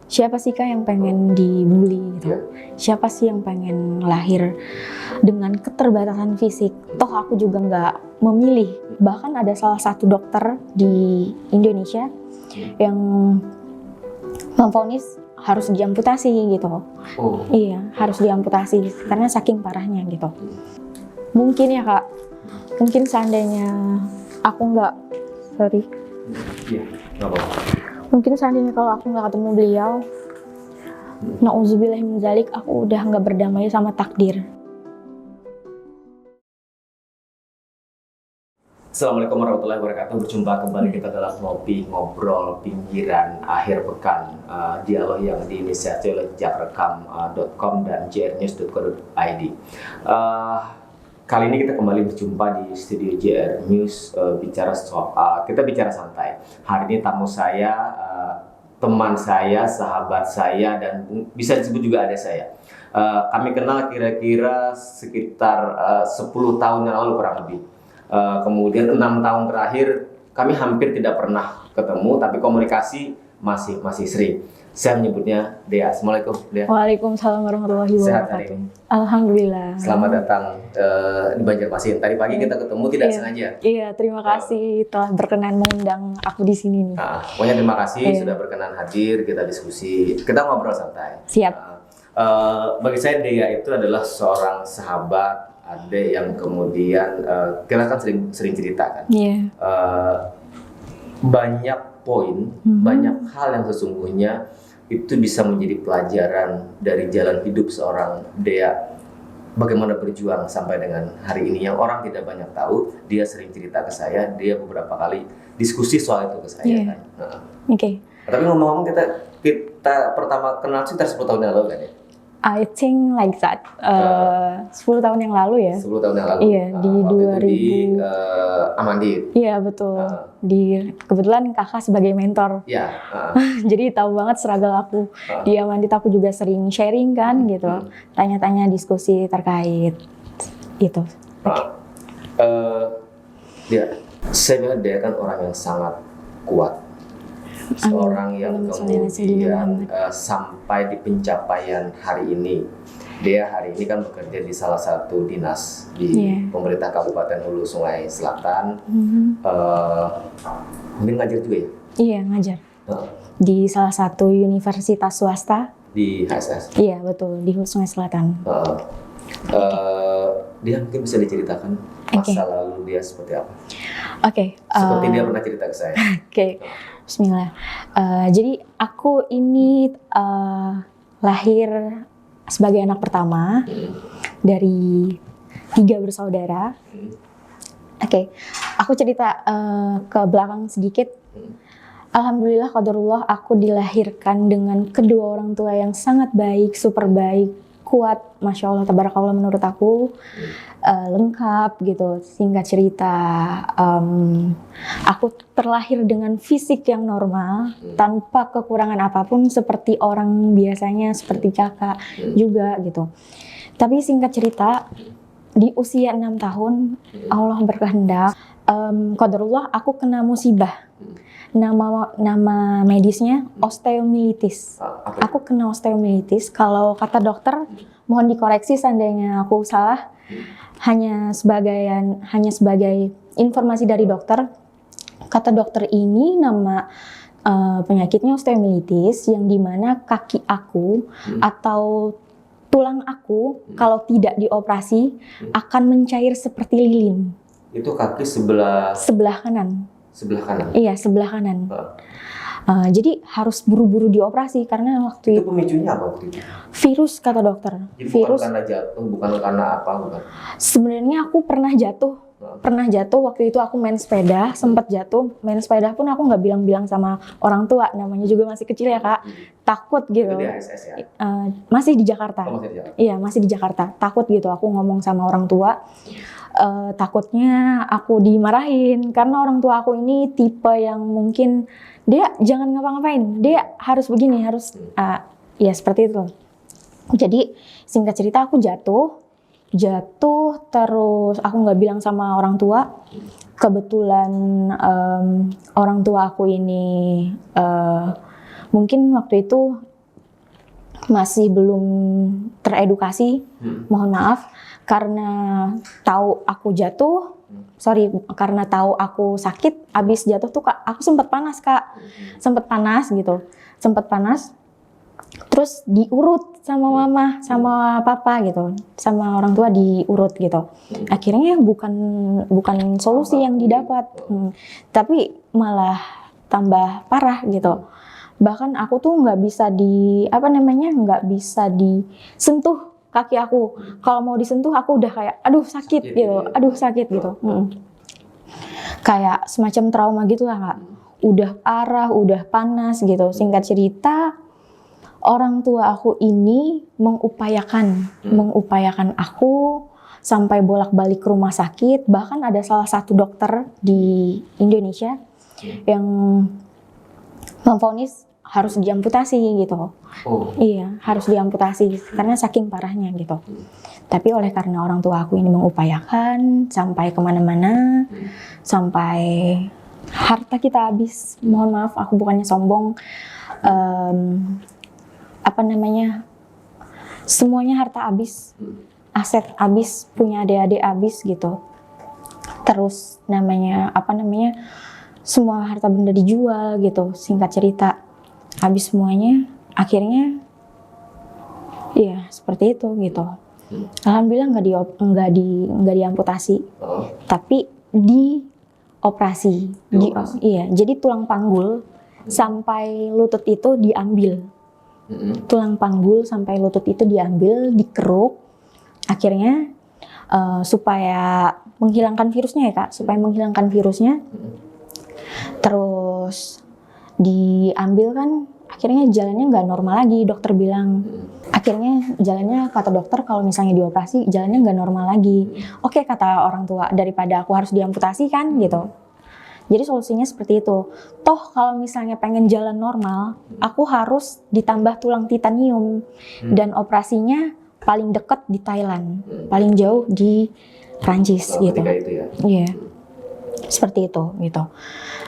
Siapa sih Kak yang pengen dibully gitu? Siapa sih yang pengen lahir dengan keterbatasan fisik? Toh aku juga nggak memilih. Bahkan ada salah satu dokter di Indonesia yang memvonis harus diamputasi gitu. Iya, harus diamputasi karena saking parahnya gitu. Mungkin ya Kak, mungkin seandainya aku nggak, mungkin seandainya kalau aku nggak ketemu beliau, na'udzubillah min dzalik, aku udah nggak berdamai sama takdir. Assalamualaikum warahmatullahi wabarakatuh. Berjumpa kembali kita dalam ngobrol pinggiran akhir pekan, dialog yang diinisiasi oleh jakrekam.com dan jrnews.co.id. Kali ini kita kembali berjumpa di studio JR News, kita bicara santai. Hari ini tamu saya, teman saya, sahabat saya, dan bisa disebut juga adik saya. Kami kenal kira-kira sekitar 10 tahun yang lalu kurang lebih. Kemudian 6 tahun terakhir kami hampir tidak pernah ketemu, tapi komunikasi masih sering. Saya menyebutnya Dea. Assalamualaikum Dea. Waalaikumsalam warahmatullahi wabarakatuh. Sehat hari ini? Alhamdulillah. Selamat datang di Banjarmasin. Tadi pagi kita ketemu tidak sengaja. Iya, terima kasih telah berkenan mengundang aku di sini nih. Pokoknya terima kasih sudah berkenan hadir, kita diskusi, kita ngobrol santai. Siap. Bagi saya Dea itu adalah seorang sahabat, adik yang kemudian kita kan sering cerita kan. Banyak poin, banyak hal yang sesungguhnya itu bisa menjadi pelajaran dari jalan hidup seorang Dea. Bagaimana berjuang sampai dengan hari ini yang orang tidak banyak tahu. Dia sering cerita ke saya, dia beberapa kali diskusi soal itu ke saya kan. Tapi ngomong-ngomong kita pertama kenal sekitar 10 tahun yang lalu kan ya? I think like that. 10 tahun yang lalu ya. 10 tahun yang lalu. Iya, di 2000. Di Amandit. Iya, betul. Kebetulan kakak sebagai mentor. Iya. Jadi tahu banget struggle aku. Di Amandit aku juga sering sharing kan gitu. Tanya-tanya diskusi terkait itu. Saya bilang dia kan orang yang sangat kuat. Seorang yang kemudian sampai di pencapaian hari ini. Dia hari ini kan bekerja di salah satu dinas di pemerintah Kabupaten Hulu Sungai Selatan. Mungkin ngajar juga ya? Iya, ngajar. Di salah satu universitas swasta. Di HSS? Iya, betul. Di Hulu Sungai Selatan. Dia mungkin bisa diceritakan masa lalu dia seperti apa? Seperti dia pernah cerita ke saya. Bismillah. Jadi aku ini lahir sebagai anak pertama dari 3 bersaudara. Aku cerita ke belakang sedikit. Alhamdulillah qadarullah aku dilahirkan dengan kedua orang tua yang sangat baik, super baik, kuat, masya Allah, tabarakallah menurut aku. Lengkap gitu. Singkat cerita, aku terlahir dengan fisik yang normal, tanpa kekurangan apapun, seperti orang biasanya, seperti kakak juga gitu. Tapi singkat cerita, di usia 6 tahun Allah berkehendak, qadarullah aku kena musibah. Nama medisnya osteomilitis. Aku kena osteomilitis. Kalau kata dokter, mohon dikoreksi seandainya aku salah. Hanya sebagai informasi dari dokter. Kata dokter ini nama penyakitnya osteomilitis, yang dimana kaki aku atau tulang aku kalau tidak dioperasi akan mencair seperti lilin. Itu kaki sebelah kanan. Sebelah kanan? Iya, sebelah kanan. Jadi harus buru-buru dioperasi karena waktu itu pemicunya apa waktu itu? Virus, kata dokter. Jadi virus. Bukan karena jatuh, bukan karena apa? Bukan. Sebenarnya aku pernah jatuh. Waktu itu aku main sepeda, sempat jatuh. Main sepeda pun aku nggak bilang-bilang sama orang tua. Namanya juga masih kecil ya Kak. Takut gitu. Itu di HSS ya? Masih di Jakarta. Masih di Jakarta? Iya, masih di Jakarta. Takut gitu aku ngomong sama orang tua. Takutnya aku dimarahin karena orang tua aku ini tipe yang mungkin dia jangan ngapa-ngapain, dia harus begini, harus ya seperti itu. Jadi singkat cerita aku jatuh terus aku nggak bilang sama orang tua. Kebetulan orang tua aku ini mungkin waktu itu masih belum teredukasi, mohon maaf, karena tahu aku jatuh, karena tahu aku sakit, abis jatuh tuh Kak, aku sempat panas Kak, sempat panas gitu, sempat panas, terus diurut sama mama, sama papa gitu, sama orang tua diurut gitu, akhirnya bukan solusi yang didapat, tapi malah tambah parah gitu. Bahkan aku tuh nggak bisa nggak bisa disentuh kaki aku. Kalau mau disentuh aku udah kayak aduh sakit gitu, aduh sakit gitu. Kayak semacam trauma gitu lah Kak. Udah parah, udah panas gitu. Singkat cerita, orang tua aku ini mengupayakan aku sampai bolak-balik ke rumah sakit. Bahkan ada salah satu dokter di Indonesia yang memvonis harus diamputasi gitu. Iya, harus diamputasi karena saking parahnya gitu. Tapi oleh karena orang tua aku ini mengupayakan sampai kemana-mana, sampai harta kita habis. Mohon maaf, aku bukannya sombong. Semuanya harta habis, aset habis, punya adik-adik habis gitu. Terus semua harta benda dijual gitu. Singkat cerita, habis semuanya, akhirnya ya seperti itu gitu. Alhamdulillah nggak diamputasi, tapi dioperasi. Iya, jadi tulang panggul sampai lutut itu diambil. Tulang panggul sampai lutut itu diambil, dikeruk. Akhirnya supaya menghilangkan virusnya ya Kak, supaya menghilangkan virusnya. Terus diambil kan, akhirnya jalannya nggak normal lagi, dokter bilang. Akhirnya jalannya, kata dokter, kalau misalnya dioperasi jalannya nggak normal lagi. Oke, kata orang tua, daripada aku harus diamputasi kan gitu. Jadi solusinya seperti itu. Toh kalau misalnya pengen jalan normal, aku harus ditambah tulang titanium. Dan operasinya paling dekat di Thailand, paling jauh di Prancis gitu. Iya. Seperti itu gitu.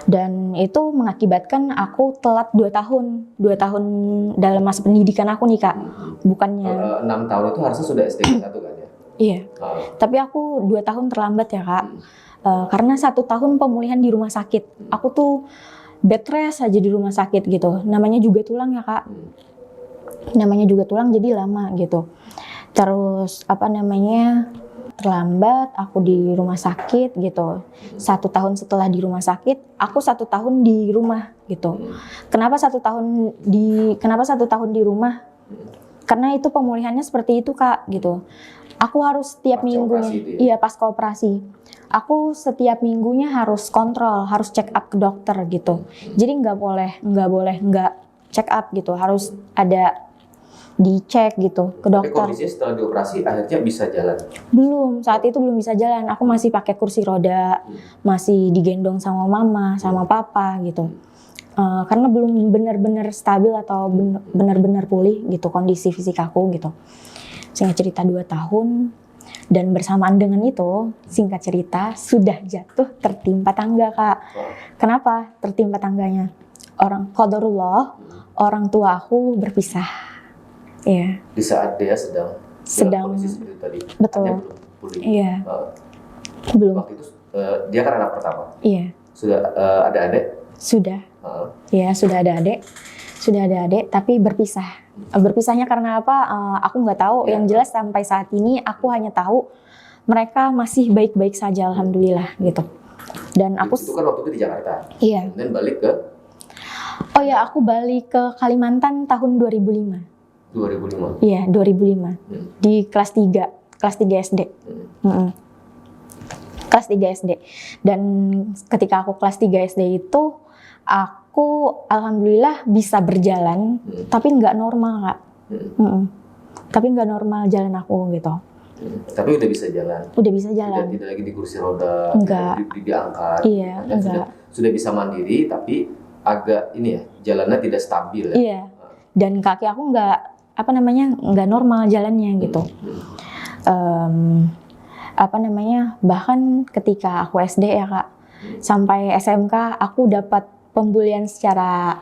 Dan itu mengakibatkan aku telat 2 tahun dalam masa pendidikan aku nih Kak. Bukannya 6 tahun itu harusnya sudah SD 1 kan ya? Iya. Tapi aku 2 tahun terlambat ya Kak. Karena 1 tahun pemulihan di rumah sakit. Aku tuh bed rest aja di rumah sakit gitu. Namanya juga tulang ya Kak. Namanya juga tulang, jadi lama gitu. Terus terlambat aku di rumah sakit gitu. 1 tahun setelah di rumah sakit, aku 1 tahun di rumah gitu. Kenapa 1 tahun di rumah? Karena itu pemulihannya seperti itu Kak gitu. Aku harus setiap minggunya, iya pasca operasi. Aku setiap minggunya harus kontrol, harus check up ke dokter gitu. Jadi nggak boleh nggak check up gitu, harus ada dicek gitu ke dokter. Tapi kondisinya setelah dioperasi akhirnya bisa jalan? Belum, saat itu belum bisa jalan. Aku masih pakai kursi roda, masih digendong sama mama, sama papa gitu. Karena belum benar-benar stabil atau benar-benar pulih gitu kondisi fisik aku gitu. Singkat cerita 2 tahun, dan bersamaan dengan itu, singkat cerita, sudah jatuh tertimpa tangga Kak. Kenapa tertimpa tangganya? Qadarullah, orang tua aku berpisah. Iya. Di saat dia sedang kondisi seperti itu tadi. Betul. Pulih. Iya. Belum. Waktu itu dia kan anak pertama. Iya. Sudah ada adik? Sudah. Ya, sudah ada adik. Sudah ada adik, tapi berpisah. Berpisahnya karena apa? Aku nggak tahu. Yang jelas sampai saat ini aku hanya tahu mereka masih baik-baik saja, alhamdulillah gitu. Dan aku itu kan waktu itu di Jakarta. Iya. Kemudian balik ke? Oh ya, aku balik ke Kalimantan tahun 2005. 2005? Iya, 2005. Di kelas 3 SD. Kelas 3 SD. Dan ketika aku kelas 3 SD itu, aku alhamdulillah bisa berjalan, tapi nggak normal Kak. Tapi nggak normal jalan aku gitu. Tapi udah bisa jalan? Udah bisa jalan. Tidak lagi di kursi roda? Enggak. Diangkat? Iya, enggak. Sudah bisa mandiri, tapi agak jalannya tidak stabil ya? Iya. Dan kaki aku nggak normal jalannya gitu. Bahkan ketika aku SD ya Kak, sampai SMK aku dapat pembulian secara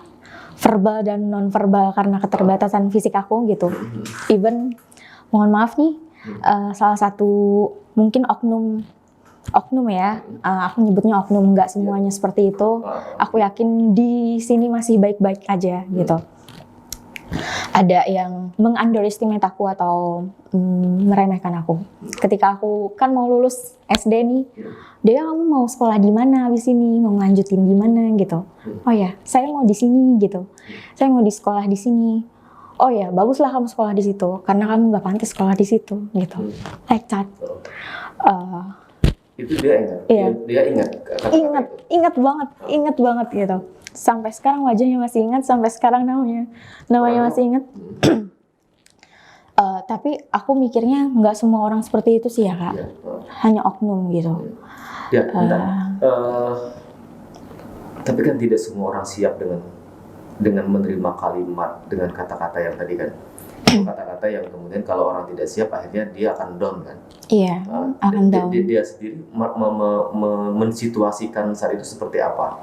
verbal dan non verbal karena keterbatasan fisik aku gitu. Even mohon maaf nih, salah satu mungkin oknum ya, aku nyebutnya oknum, nggak semuanya seperti itu. Aku yakin di sini masih baik-baik aja gitu. Ada yang meng-underestimate aku atau meremehkan aku. Ketika aku kan mau lulus SD nih, dia kamu mau sekolah di mana habis ini, mau lanjutin di mana gitu. Oh ya, saya mau di sini gitu. Saya mau di sekolah di sini. Oh ya, baguslah kamu sekolah di situ karena kamu nggak pantas sekolah di situ gitu. Like that. Itu dia ingat. Iya. Dia ingat. Ingat banget gitu. Sampai sekarang wajahnya masih ingat, sampai sekarang namanya masih ingat. Tapi aku mikirnya nggak semua orang seperti itu sih ya Kak. Hanya oknum gitu. Ya, bentar. Tapi kan tidak semua orang siap dengan menerima kalimat dengan kata-kata yang tadi kan. Kata-kata yang kemudian kalau orang tidak siap akhirnya dia akan down kan. Iya, akan down. Dia sendiri mensituasikan saat itu seperti apa?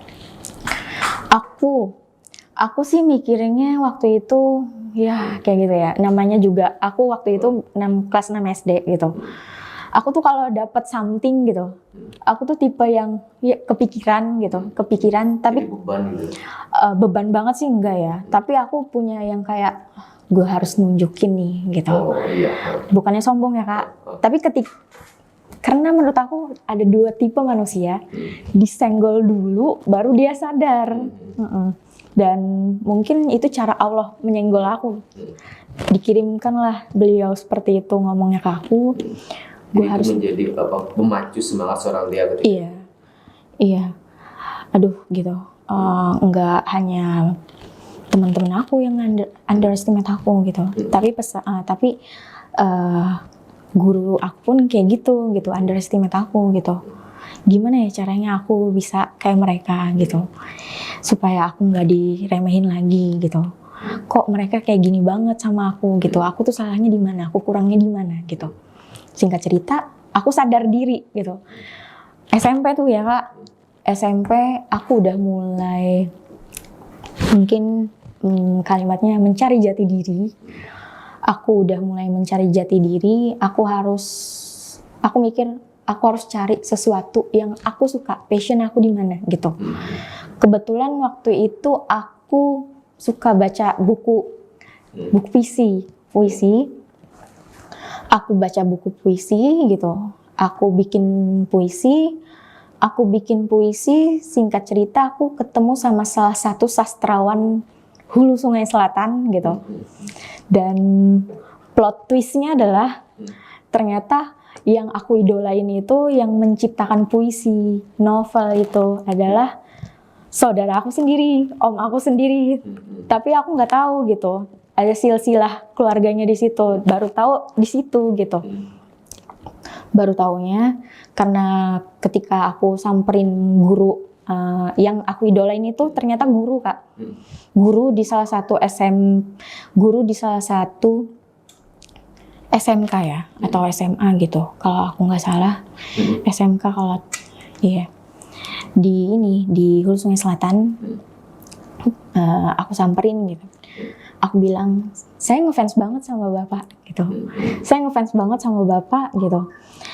Aku sih mikirnya waktu itu ya kayak gitu ya. Namanya juga aku waktu itu kelas 6 SD gitu. Aku tuh kalau dapat something gitu, aku tuh tipe yang ya, kepikiran tapi jadi beban gitu. Beban banget sih enggak ya. Tapi aku punya yang kayak gue harus nunjukin nih gitu. Oh iya. Bukannya sombong ya Kak. Tapi karena menurut aku ada dua tipe manusia, disenggol dulu baru dia sadar. Dan mungkin itu cara Allah menyenggol aku. Dikirimkanlah beliau seperti itu ngomongnya ke aku. Gue harus menjadi memacu semangat seorang dia ketika. Iya. Aduh gitu. Enggak hanya teman-teman aku yang underestimate aku gitu. Tapi guru aku pun kayak gitu underestimate aku gitu. Gimana ya caranya aku bisa kayak mereka gitu, supaya aku nggak diremehin lagi gitu. Kok mereka kayak gini banget sama aku gitu, aku tuh salahnya di mana, aku kurangnya di mana gitu. Singkat cerita, aku sadar diri gitu. SMP tuh ya Kak, SMP aku udah mulai mungkin kalimatnya mencari jati diri. Aku udah mulai mencari jati diri, aku mikir aku harus cari sesuatu yang aku suka, passion aku di mana gitu. Kebetulan waktu itu aku suka baca buku puisi. Aku baca buku puisi gitu. Aku bikin puisi, singkat cerita aku ketemu sama salah satu sastrawan Hulu Sungai Selatan gitu. Dan plot twistnya adalah ternyata yang aku idolain itu, yang menciptakan puisi, novel itu adalah saudara aku sendiri, om aku sendiri. Tapi aku nggak tahu gitu, ada silsilah keluarganya di situ. Baru tahu di situ gitu. Baru taunya karena ketika aku samperin guru yang aku idolain itu ternyata guru Kak. Guru di salah satu SMK ya atau SMA gitu kalau aku nggak salah. SMK kalau iya di Hulu Sungai Selatan. Aku samperin gitu, aku bilang saya ngefans banget sama bapak gitu,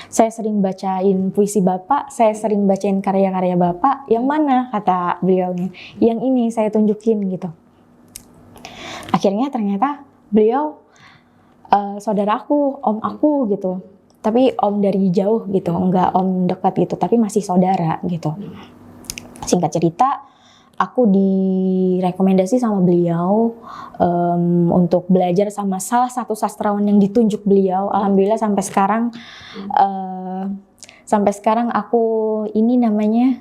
saya sering bacain puisi bapak, saya sering bacain karya-karya bapak. Yang mana, kata beliaunya, yang ini saya tunjukin gitu. Akhirnya ternyata beliau saudaraku, om aku gitu. Tapi om dari jauh gitu, enggak om dekat gitu, tapi masih saudara gitu. Singkat cerita, aku direkomendasi sama beliau untuk belajar sama salah satu sastrawan yang ditunjuk beliau. Alhamdulillah sampai sekarang aku ini namanya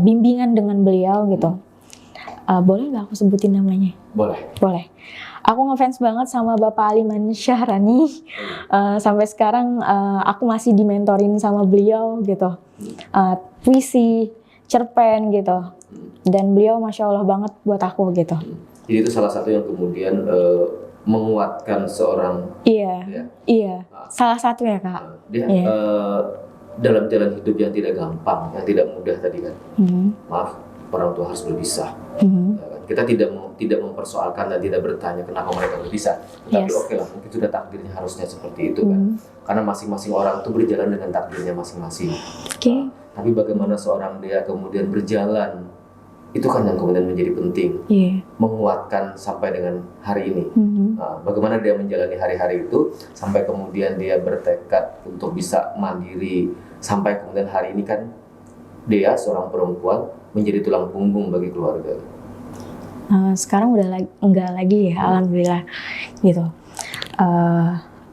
bimbingan dengan beliau gitu. Boleh nggak aku sebutin namanya? Boleh. Aku ngefans banget sama Bapak Aliman Syahrani. Sampai sekarang aku masih dimentorin sama beliau gitu. Puisi, cerpen gitu. Dan beliau Masya Allah banget buat aku gitu. Jadi itu salah satu yang kemudian menguatkan seorang. Iya. Salah satu ya Kak. Dia dalam jalan hidup yang tidak gampang, yang tidak mudah tadi kan. Maaf, orang tua harus berpisah. Mhm. Kita tidak mempersoalkan dan tidak bertanya kenapa mereka berpisah, tetapi Yes. oke lah, mungkin sudah takdirnya harusnya seperti itu kan. Karena masing-masing orang itu berjalan dengan takdirnya masing-masing. Oke. Tapi bagaimana seorang dia kemudian berjalan, itu kan yang kemudian menjadi penting, Iya. menguatkan sampai dengan hari ini. Mhm. Bagaimana dia menjalani hari-hari itu sampai kemudian dia bertekad untuk bisa mandiri, sampai kemudian hari ini kan dia seorang perempuan menjadi tulang punggung bagi keluarga. Sekarang udah enggak lagi ya, alhamdulillah gitu.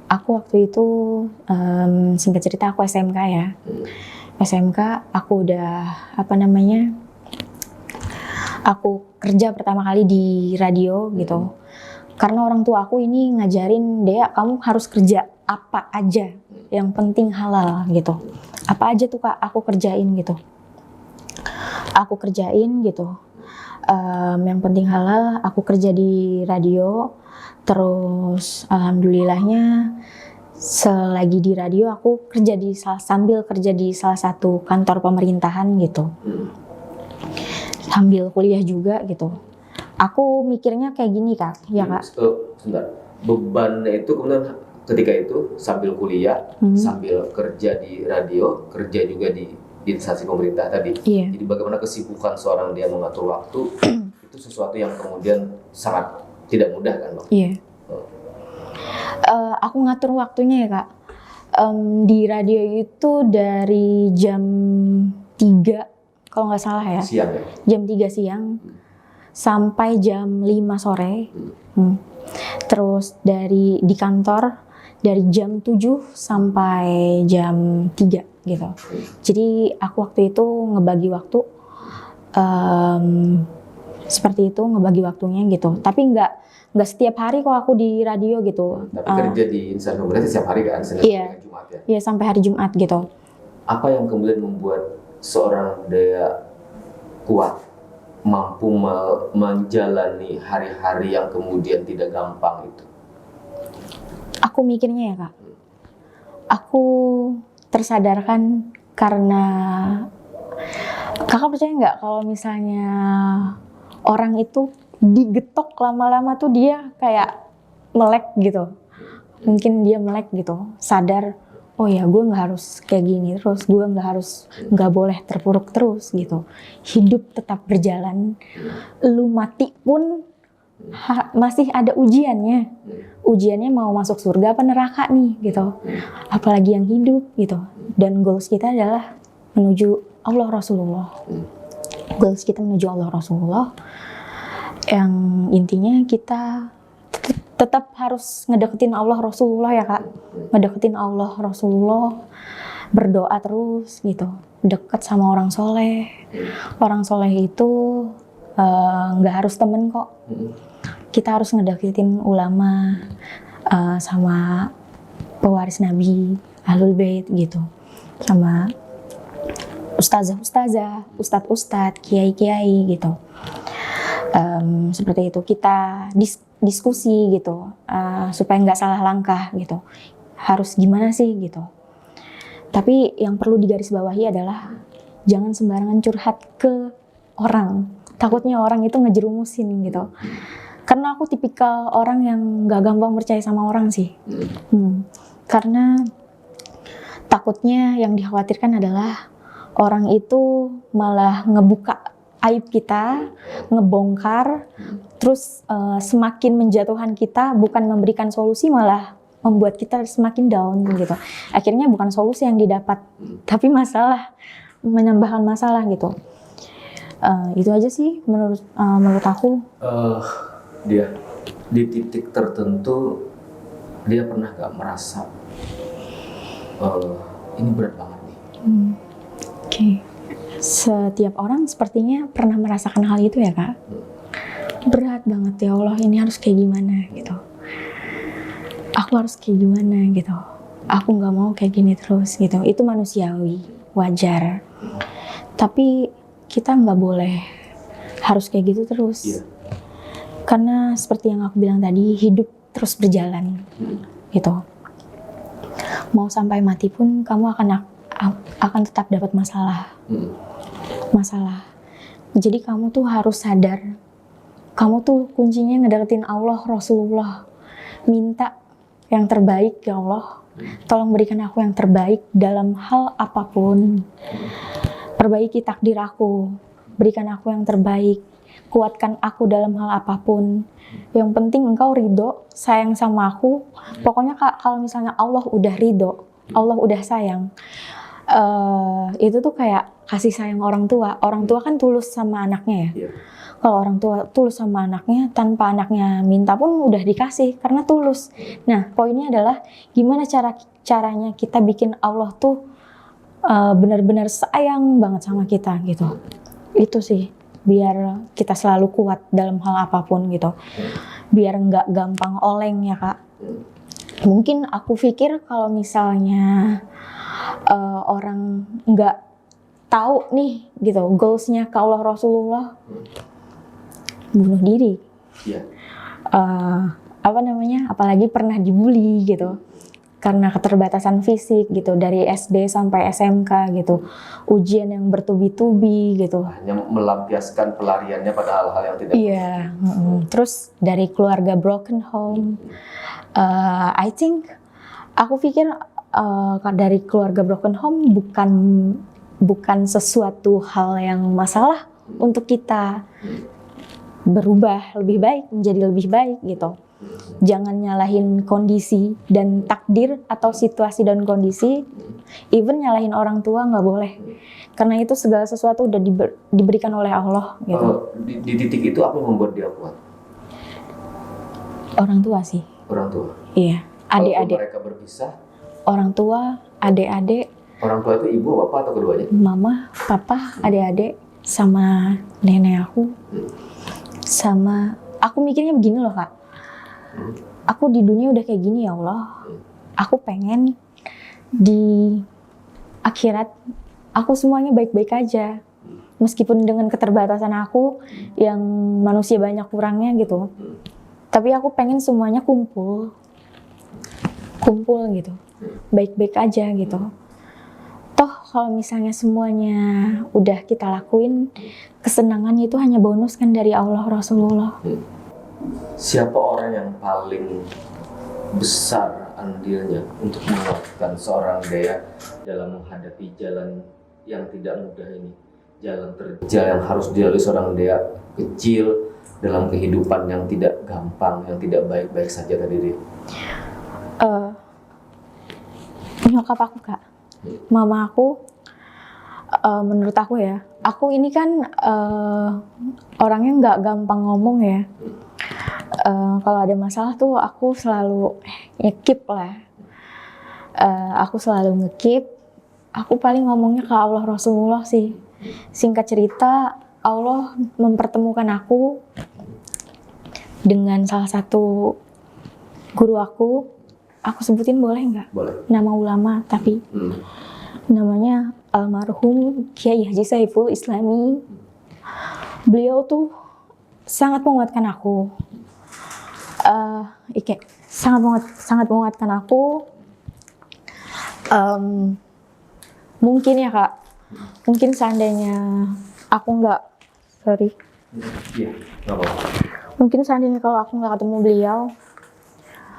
Aku waktu itu singkat cerita aku SMK ya. SMK aku udah aku kerja pertama kali di radio gitu. Karena orang tua aku ini ngajarin, Dea kamu harus kerja apa aja, yang penting halal gitu. Apa aja tuh Kak aku kerjain gitu. Aku kerjain gitu. Yang penting halal, aku kerja di radio. Terus alhamdulillahnya selagi di radio aku kerja sambil kerja di salah satu kantor pemerintahan gitu. Sambil kuliah juga gitu. Aku mikirnya kayak gini Kak, ya Kak. Sebentar. Bebannya itu kemudian ketika itu sambil kuliah, sambil kerja di radio, kerja juga di instansi pemerintah tadi. Iya. Jadi bagaimana kesibukan seorang dia mengatur waktu itu sesuatu yang kemudian sangat tidak mudah kan, Bang? Iya. Aku ngatur waktunya ya Kak. Di radio itu dari jam 3 kalau nggak salah ya. Siang ya? Jam 3 siang sampai jam 5 sore. Terus di kantor dari jam 7 sampai jam 3 gitu. Jadi aku waktu itu ngebagi waktu seperti itu, ngebagi waktunya gitu. Tapi nggak setiap hari kok aku di radio gitu. Tapi kerja di instansi pemerintah setiap hari kan, Senin Iya. sampai Jumat ya? Iya sampai hari Jumat gitu. Apa yang kemudian membuat seorang Dea kuat, mampu menjalani hari-hari yang kemudian tidak gampang itu? Aku mikirnya ya Kak, aku tersadarkan karena Kakak percaya nggak kalau misalnya orang itu digetok lama-lama tuh dia kayak melek gitu. Mungkin dia melek gitu, sadar, oh ya gue nggak harus kayak gini terus, gue nggak boleh terpuruk terus gitu. Hidup tetap berjalan, lu mati pun masih ada ujiannya. Ujiannya mau masuk surga apa neraka nih gitu. Apalagi yang hidup gitu. Dan goals kita adalah menuju Allah Rasulullah. Goals kita menuju Allah Rasulullah. Yang intinya kita tetap harus ngedeketin Allah Rasulullah ya Kak. Ngedeketin Allah Rasulullah, berdoa terus gitu. Dekat sama orang soleh. Orang soleh itu nggak harus temen kok. Kita harus ngedeketin ulama, sama pewaris Nabi, Ahlul Bait gitu. Sama ustazah-ustazah, ustadz-ustadz, kiai-kiai gitu. Seperti itu kita diskusi gitu, supaya nggak salah langkah gitu. Harus gimana sih gitu. Tapi yang perlu digarisbawahi adalah jangan sembarangan curhat ke orang. Takutnya orang itu ngejerumusin gitu. Karena aku tipikal orang yang nggak gampang percaya sama orang sih. Karena takutnya yang dikhawatirkan adalah orang itu malah ngebuka aib kita, ngebongkar, terus semakin menjatuhkan kita, bukan memberikan solusi malah membuat kita semakin down gitu. Akhirnya bukan solusi yang didapat, tapi masalah, menambahkan masalah gitu. Itu aja sih menurut aku. Dia di titik tertentu dia pernah gak merasa ini berat banget nih? Oke. Setiap orang sepertinya pernah merasakan hal itu ya Kak. Berat banget ya Allah, ini harus kayak gimana gitu. Aku harus kayak gimana gitu. Aku nggak mau kayak gini terus gitu. Itu manusiawi, wajar. Tapi kita nggak boleh harus kayak gitu terus. Iya. Karena seperti yang aku bilang tadi, hidup terus berjalan gitu. Mau sampai mati pun kamu akan tetap dapat masalah. Jadi kamu tuh harus sadar, kamu tuh kuncinya ngedeketin Allah, Rasulullah. Minta yang terbaik ya Allah. Tolong berikan aku yang terbaik dalam hal apapun. Perbaiki takdir aku, berikan aku yang terbaik. Kuatkan aku dalam hal apapun. Yang penting engkau ridho, sayang sama aku. Pokoknya kalau misalnya Allah udah ridho, Allah udah sayang, itu tuh kayak kasih sayang orang tua. Orang tua kan tulus sama anaknya ya. Kalau orang tua tulus sama anaknya, tanpa anaknya minta pun udah dikasih karena tulus. Nah, poinnya adalah gimana caranya kita bikin Allah tuh benar-benar sayang banget sama kita gitu. Itu sih, biar kita selalu kuat dalam hal apapun gitu. Biar nggak gampang oleng ya Kak. Mungkin aku pikir kalau misalnya orang nggak tahu nih gitu goalsnya ke Allah Rasulullah, bunuh diri. Apalagi pernah dibully gitu karena keterbatasan fisik gitu, dari SD sampai SMK gitu, ujian yang bertubi-tubi gitu. Hanya melampiaskan pelariannya pada hal-hal yang tidak. Terus dari keluarga broken home, I think aku pikir dari keluarga broken home bukan sesuatu hal yang masalah untuk kita berubah lebih baik, menjadi lebih baik gitu. Jangan nyalahin kondisi dan takdir atau situasi dan kondisi. Even nyalahin orang tua nggak boleh, karena itu segala sesuatu udah diberikan oleh Allah gitu. Di titik itu apa yang membuat dia kuat? Orang tua sih. Orang tua? Iya, adik-adik. Mereka berpisah? Orang tua, adik-adik. Orang tua itu ibu, bapak, atau keduanya? Mama, papa, adik-adik, sama nenek aku. Sama, aku mikirnya begini loh Kak. Aku di dunia udah kayak gini ya Allah. Aku pengen di akhirat aku semuanya baik-baik aja. Meskipun dengan keterbatasan aku yang manusia banyak kurangnya gitu. Tapi aku pengen semuanya kumpul gitu. Baik-baik aja gitu. Toh kalau misalnya semuanya udah kita lakuin, kesenangan itu hanya bonus kan dari Allah Rasulullah. Siapa orang yang paling besar andilnya untuk menguatkan seorang Dea dalam menghadapi jalan yang tidak mudah ini? Jalan terjal yang harus dilalui seorang Dea kecil dalam kehidupan yang tidak gampang, yang tidak baik-baik saja tadi dia. Nyokap aku Kak, mama aku, menurut aku ya, aku ini kan orangnya nggak gampang ngomong ya. Kalau ada masalah tuh aku selalu nge-keep lah. Aku selalu nge-keep. Aku paling ngomongnya ke Allah Rasulullah sih. Singkat cerita, Allah mempertemukan aku dengan salah satu guru aku. Aku sebutin boleh nggak? Boleh. Nama ulama, tapi namanya almarhum Kiai Haji Saiful Islami. Beliau tuh sangat menguatkan aku. Sangat menguatkan aku. Mungkin ya Kak, mungkin seandainya aku nggak, mungkin seandainya kalau aku nggak ketemu beliau,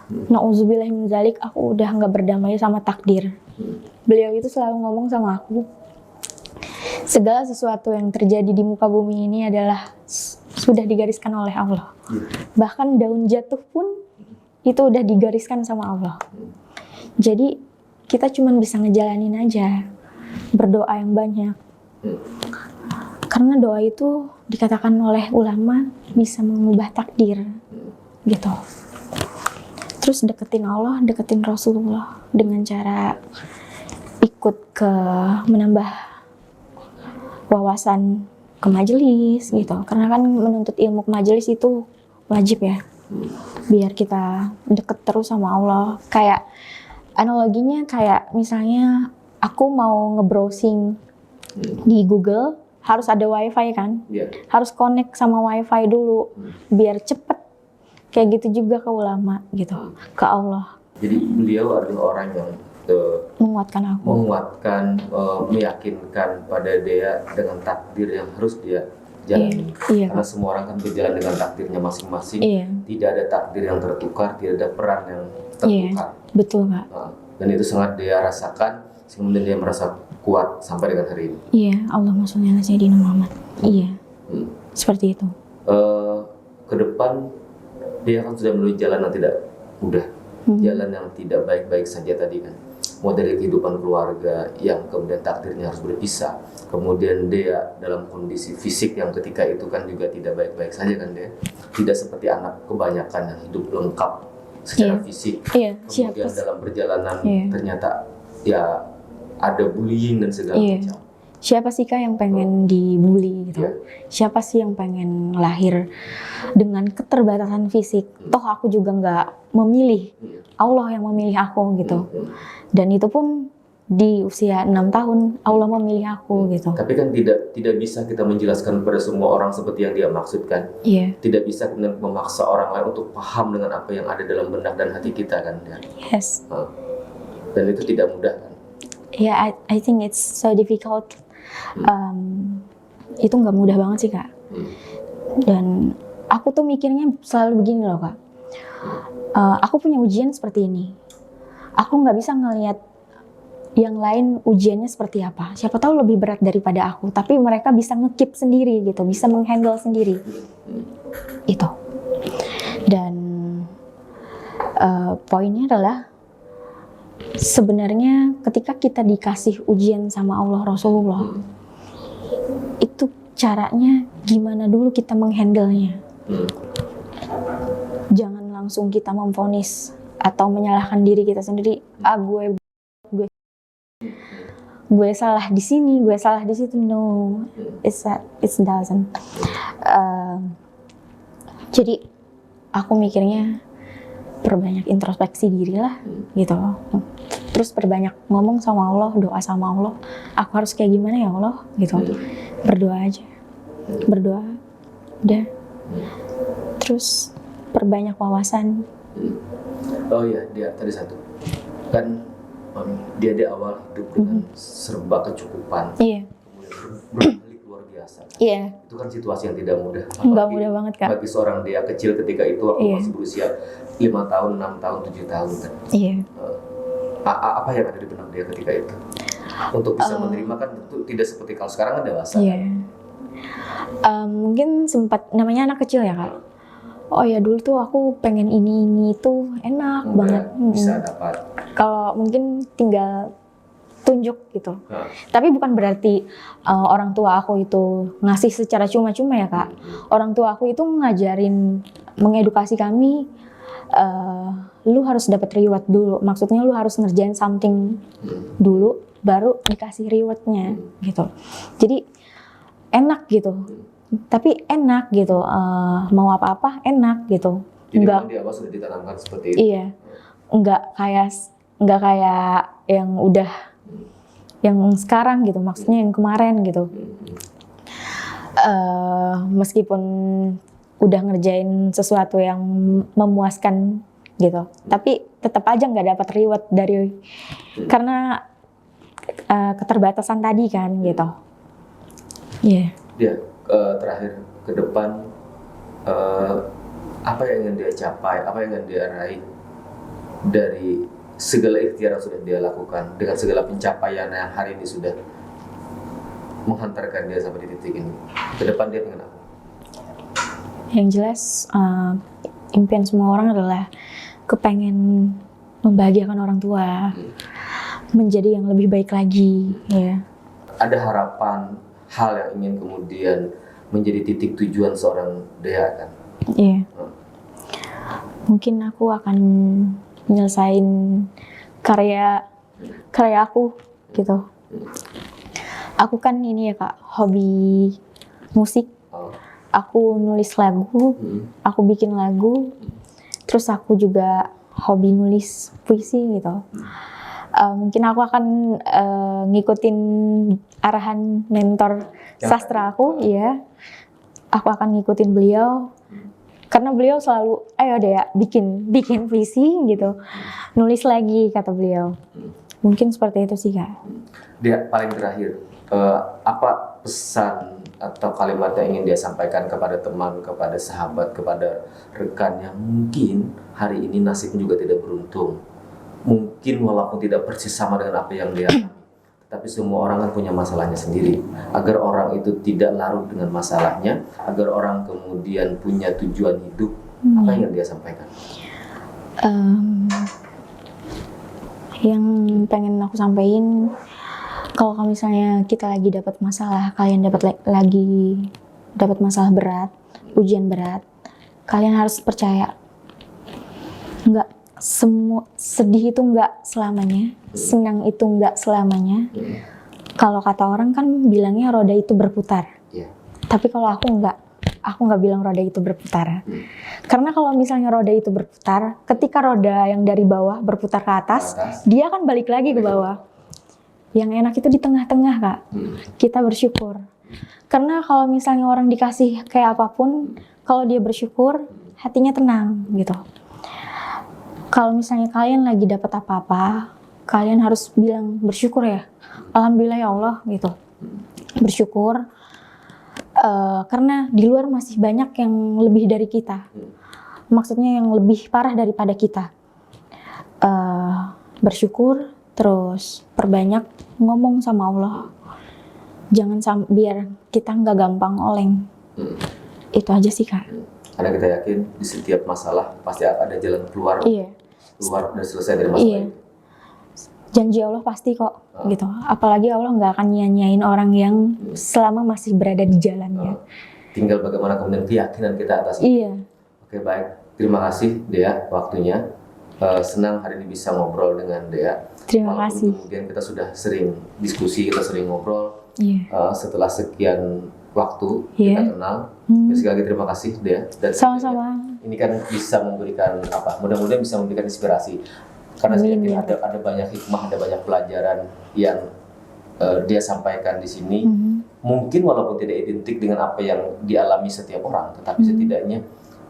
na'udzubillah min dzalik, aku udah nggak berdamai sama takdir. Beliau itu selalu ngomong sama aku, segala sesuatu yang terjadi di muka bumi ini adalah sudah digariskan oleh Allah. Bahkan daun jatuh pun itu udah digariskan sama Allah. Jadi kita cuma bisa ngejalanin aja, berdoa yang banyak. Karena doa itu dikatakan oleh ulama bisa mengubah takdir, gitu. Terus deketin Allah, deketin Rasulullah dengan cara ikut ke menambah wawasan ke majelis gitu. Karena kan menuntut ilmu ke majelis itu wajib ya. Biar kita deket terus sama Allah. Kayak analoginya kayak misalnya aku mau nge-browsing di Google, harus ada wifi kan? Harus connect sama wifi dulu biar cepet. Kayak gitu juga ke ulama gitu, ke Allah. Jadi beliau adalah orang yang menguatkan aku, meyakinkan pada Dea dengan takdir yang harus dia jalani. Iya, Karena semua orang kan berjalan dengan takdirnya masing-masing. Iya. Tidak ada takdir yang tertukar, tidak ada peran yang Iya, tertukar. betul Kak. Dan itu sangat dia rasakan, kemudian dia merasa kuat sampai dengan hari ini. Iya, Allahumma sholli ala sayyidina Muhammad. Iya, seperti itu. Ke depan dia kan sudah melalui jalan yang tidak mudah, jalan yang tidak baik-baik saja tadi kan. Mulai dari kehidupan keluarga yang kemudian takdirnya harus berpisah, kemudian dia dalam kondisi fisik yang ketika itu kan juga tidak baik-baik saja kan dia, tidak seperti anak kebanyakan yang hidup lengkap secara fisik. Kemudian dalam perjalanan ternyata ya ada bullying dan segala macam. Siapa sih Kak yang pengen dibully gitu? Siapa sih yang pengen lahir dengan keterbatasan fisik? Toh aku juga nggak memilih, Allah yang memilih aku gitu. Dan itu pun di usia 6 tahun Allah memilih aku gitu. Tapi kan tidak bisa kita menjelaskan pada semua orang seperti yang dia maksudkan. Tidak bisa kemudian memaksa orang lain untuk paham dengan apa yang ada dalam benak dan hati kita kan. Yes. Dan itu tidak mudah kan. I think it's so difficult. Itu nggak mudah banget sih Kak. Dan aku tuh mikirnya selalu begini loh Kak. Aku punya ujian seperti ini. Aku nggak bisa ngelihat yang lain ujiannya seperti apa. Siapa tahu lebih berat daripada aku. Tapi mereka bisa nge-keep sendiri gitu, bisa menghandle sendiri. Itu. Dan poinnya adalah sebenarnya ketika kita dikasih ujian sama Allah Rasulullah, itu caranya gimana dulu kita menghandle-nya. Jangan langsung kita memvonis atau menyalahkan diri kita sendiri. Gue salah di sini, gue salah di situ. No, it doesn't. Jadi aku mikirnya perbanyak introspeksi diri lah, gitu loh. Terus perbanyak ngomong sama Allah, doa sama Allah. Aku harus kayak gimana ya Allah, gitu. Berdoa aja, berdoa, udah. Terus perbanyak wawasan. Oh iya, dia tadi satu kan dia di awal hidup dengan serba kecukupan. Iya. Berbalik luar biasa. Iya. Itu kan situasi yang tidak mudah. Nggak mudah banget Kak. Bagi seorang dia kecil ketika itu waktu masih berusia 5 tahun, 6 tahun, 7 tahun kan. Iya. Apa yang ada di benak dia ketika itu? Untuk bisa menerima kan tentu tidak seperti kalau sekarang kan dewasa. Iya. Mungkin sempat namanya anak kecil ya Kak. Oh ya dulu tuh aku pengen ini itu enak banget. Bisa dapat. Kalau mungkin tinggal tunjuk gitu. Tapi bukan berarti orang tua aku itu ngasih secara cuma-cuma ya Kak. Orang tua aku itu ngajarin, mengedukasi kami, lu harus dapat reward dulu. Maksudnya lu harus ngerjain something dulu, baru dikasih rewardnya gitu. Jadi enak gitu. Tapi enak gitu, mau apa-apa enak gitu. Jadi memang di awal sudah ditanamkan seperti itu. Iya, nggak kayak yang udah, yang sekarang gitu. Maksudnya yang kemarin gitu. Meskipun udah ngerjain sesuatu yang memuaskan gitu, tapi tetap aja nggak dapat reward dari karena keterbatasan tadi kan gitu. Iya. Yeah. Terakhir ke depan apa yang ingin dia capai, apa yang ingin dia raih dari segala ikhtiar yang sudah dia lakukan, dengan segala pencapaian yang hari ini sudah menghantarkan dia sampai di titik ini. Ke depan dia ingin apa? Yang jelas impian semua orang adalah kepengen membahagiakan orang tua, menjadi yang lebih baik lagi ya. Ada harapan hal yang ingin kemudian menjadi titik tujuan seorang Dea kan? Iya. Mungkin aku akan nyelesain karya aku gitu. Aku kan ini ya Kak, hobi musik. Aku nulis lagu, aku bikin lagu. Terus aku juga hobi nulis puisi gitu. Mungkin aku akan ngikutin arahan mentor sastra aku, ya. Aku akan ngikutin beliau, karena beliau selalu, ayo deh ya, bikin puisi gitu, nulis lagi kata beliau. Mungkin seperti itu sih Kak. Dia paling terakhir, apa pesan atau kalimat yang ingin dia sampaikan kepada teman, kepada sahabat, kepada rekan yang mungkin hari ini nasibnya juga tidak beruntung. Mungkin walaupun tidak persis sama dengan apa yang dia alami, tapi semua orang kan punya masalahnya sendiri. Agar orang itu tidak larut dengan masalahnya, agar orang kemudian punya tujuan hidup, apa yang dia sampaikan? Yang pengen aku sampaikan, kalau misalnya kita lagi dapat masalah, kalian lagi dapat masalah berat, ujian berat, kalian harus percaya, nggak semua sedih itu nggak selamanya, senang itu nggak selamanya. Kalau kata orang kan bilangnya roda itu berputar, tapi kalau aku nggak bilang roda itu berputar. Karena kalau misalnya roda itu berputar, ketika roda yang dari bawah berputar ke atas, dia akan balik lagi ke bawah. Yang enak itu di tengah-tengah, Kak. Kita bersyukur. Karena kalau misalnya orang dikasih kayak apapun, kalau dia bersyukur, hatinya tenang gitu. Kalau misalnya kalian lagi dapat apa-apa, kalian harus bilang bersyukur ya. Alhamdulillah ya Allah gitu. Bersyukur. Karena di luar masih banyak yang lebih dari kita. Maksudnya yang lebih parah daripada kita. Bersyukur, terus perbanyak ngomong sama Allah. Jangan biar kita nggak gampang oleng. Itu aja sih, Kak. Karena kita yakin di setiap masalah pasti ada jalan keluar. Iya. Keluar dan selesai dari masalah Iya. itu. Janji Allah pasti kok gitu. Apalagi Allah nggak akan nyanyain orang yang selama masih berada di jalannya. Tinggal bagaimana kemudian keyakinan kita atas itu. Iya. Oke, baik. Terima kasih Dea waktunya. Senang hari ini bisa ngobrol dengan Dea. Terima Walaupun kasih. kemudian kita sudah sering diskusi, kita sering ngobrol. Iya. Setelah sekian waktu Iya. kita kenal. Ya, sekali lagi terima kasih Dea. Dan Sama-sama. ini kan bisa memberikan apa? Mudah-mudahan bisa memberikan inspirasi. Karena saya yakin ada banyak hikmah, ada banyak pelajaran yang dia sampaikan di sini. Mungkin walaupun tidak identik dengan apa yang dialami setiap orang, tetapi setidaknya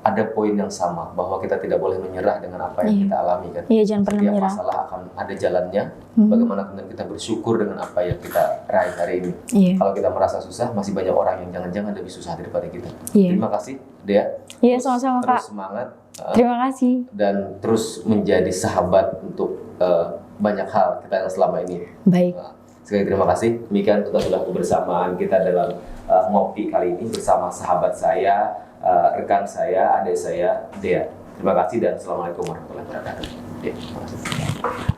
ada poin yang sama bahwa kita tidak boleh menyerah dengan apa yang kita alami kan. Iya, jangan pernah Setiap menyerah. masalah akan ada jalannya. Bagaimana kemudian kita bersyukur dengan apa yang kita raih hari ini. Iya. Kalau kita merasa susah, masih banyak orang yang jangan-jangan lebih susah daripada kita. Iya. Terima kasih Dea. Iya, Terus- sama-sama, Kak. Terus semangat. Terima kasih. Dan terus menjadi sahabat untuk banyak hal kita yang selama ini. Baik. Sekali lagi terima kasih. Demikian sudah kebersamaan kita dalam ngopi kali ini bersama sahabat saya, rekan saya, adik saya, Dea. Terima kasih dan assalamualaikum warahmatullahi wabarakatuh. Terima kasih.